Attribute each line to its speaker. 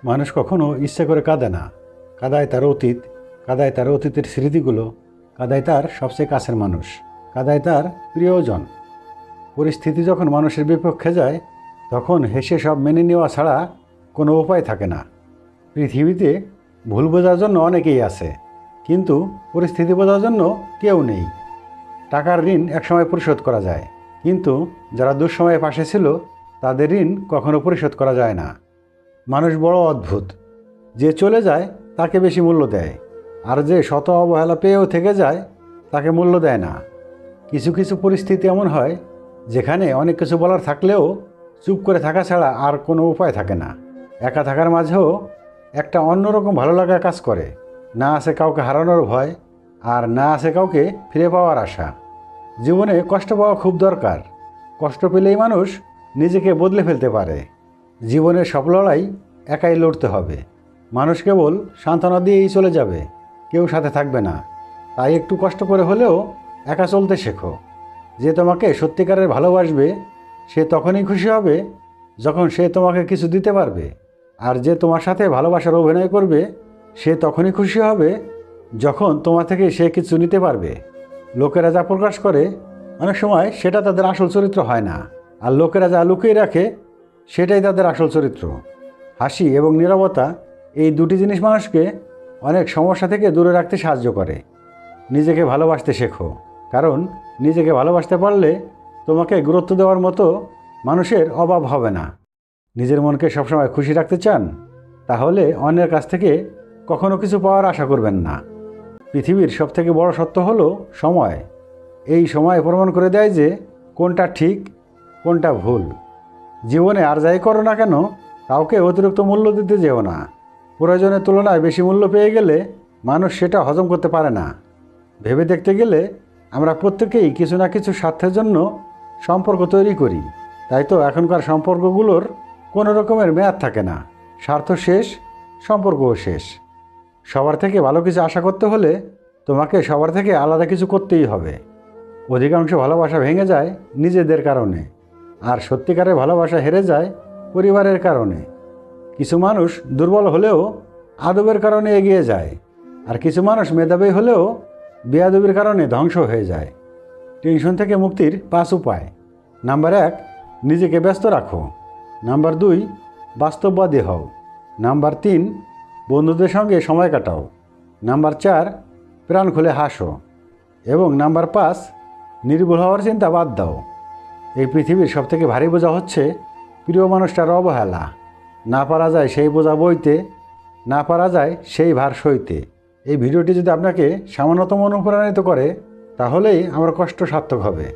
Speaker 1: মানুষ কখনো ইচ্ছে করে কাঁদে না। কাঁদায় তার অতীত, কাঁদায় তার অতীতের স্মৃতিগুলো, কাঁদায় তার সবচেয়ে কাছের মানুষ, কাঁদায় তার প্রিয়জন। পরিস্থিতি যখন মানুষের বিপক্ষে যায় তখন হেসে সব মেনে নেওয়া ছাড়া কোনো উপায় থাকে না। পৃথিবীতে ভুল বোঝার জন্য অনেকেই আছে, কিন্তু পরিস্থিতি বোঝার জন্য কেউ নেই। টাকার ঋণ একসময় পরিশোধ করা যায়, কিন্তু যারা দুঃসময়ে পাশে ছিল তাদের ঋণ কখনো পরিশোধ করা যায় না। মানুষ বড় অদ্ভুত, যে চলে যায় তাকে বেশি মূল্য দেয়, আর যে শত অবহেলা পেয়েও থেকে যায় তাকে মূল্য দেয় না। কিছু কিছু পরিস্থিতি এমন হয় যেখানে অনেক কিছু বলার থাকলেও চুপ করে থাকা ছাড়া আর কোনো উপায় থাকে না। একা থাকার মাঝেও একটা অন্যরকম ভালো লাগা কাজ করে। না আছে কাউকে হারানোর ভয়, আর না আছে কাউকে ফিরে পাওয়ার আশা। জীবনে কষ্ট পাওয়া খুব দরকার। কষ্ট পেলেই মানুষ নিজেকে বদলে ফেলতে পারে। জীবনের সব লড়াই একাই লড়তে হবে। মানুষ কেবল সান্ত্বনা দিয়েই চলে যাবে, কেউ সাথে থাকবে না। তাই একটু কষ্ট করে হলেও একা চলতে শেখো। যে তোমাকে সত্যিকারের ভালোবাসবে সে তখনই খুশি হবে যখন সে তোমাকে কিছু দিতে পারবে, আর যে তোমার সাথে ভালোবাসার অভিনয় করবে সে তখনই খুশি হবে যখন তোমার থেকে সে কিছু নিতে পারবে। লোকেরা যা প্রকাশ করে অনেক সময় সেটা তাদের আসল চরিত্র হয় না, আর লোকেরা যা লুকিয়ে রাখে সেটাই তাদের আসল চরিত্র। হাসি এবং নীরবতা, এই দুটি জিনিস মানুষকে অনেক সমস্যা থেকে দূরে রাখতে সাহায্য করে। নিজেকে ভালোবাসতে শেখো, কারণ নিজেকে ভালোবাসতে পারলে তোমাকে গুরুত্ব দেওয়ার মতো মানুষের অভাব হবে না। নিজের মনকে সবসময় খুশি রাখতে চান, তাহলে অন্যের কাছ থেকে কখনো কিছু পাওয়ার আশা করবেন না। পৃথিবীর সবথেকে বড় সত্য হলো সময়। এই সময় প্রমাণ করে দেয় যে কোনটা ঠিক, কোনটা ভুল। জীবনে আর যাই করো না কেন, কাউকে অতিরিক্ত মূল্য দিতে যেও না। প্রয়োজনের তুলনায় বেশি মূল্য পেয়ে গেলে মানুষ সেটা হজম করতে পারে না। ভেবে দেখতে গেলে আমরা প্রত্যেকেই কিছু না কিছু স্বার্থের জন্য সম্পর্ক তৈরি করি। তাই তো এখনকার সম্পর্কগুলোর কোনো রকমের মেয়াদ থাকে না। স্বার্থ শেষ, সম্পর্কও শেষ। সবার থেকে ভালো কিছু আশা করতে হলে তোমাকে সবার থেকে আলাদা কিছু করতেই হবে। অধিকাংশ ভালোবাসা ভেঙে যায় নিজেদের কারণে, আর সত্যিকারের ভালোবাসা হেরে যায় পরিবারের কারণে। কিছু মানুষ দুর্বল হলেও আদবের কারণে এগিয়ে যায়, আর কিছু মানুষ মেধাবী হলেও বেয়াদবির কারণে ধ্বংস হয়ে যায়। টেনশন থেকে মুক্তির 5 উপায়। নাম্বার 1, নিজেকে ব্যস্ত রাখো। নাম্বার 2, বাস্তববাদী হও। নাম্বার 3, বন্ধুদের সঙ্গে সময় কাটাও। নাম্বার 4, প্রাণ খুলে হাসো। এবং নাম্বার 5, নির্ভুল হওয়ার চিন্তা বাদ দাও। এই পৃথিবীর সবথেকে ভারী বোঝা হচ্ছে প্রিয় মানুষটার অবহেলা। না পারা যায় সেই বোঝা বইতে, না পারা যায় সেই ভার সইতে। এই ভিডিওটি যদি আপনাকে সামান্যতম অনুপ্রাণিত করে তাহলেই আমার কষ্ট সার্থক হবে।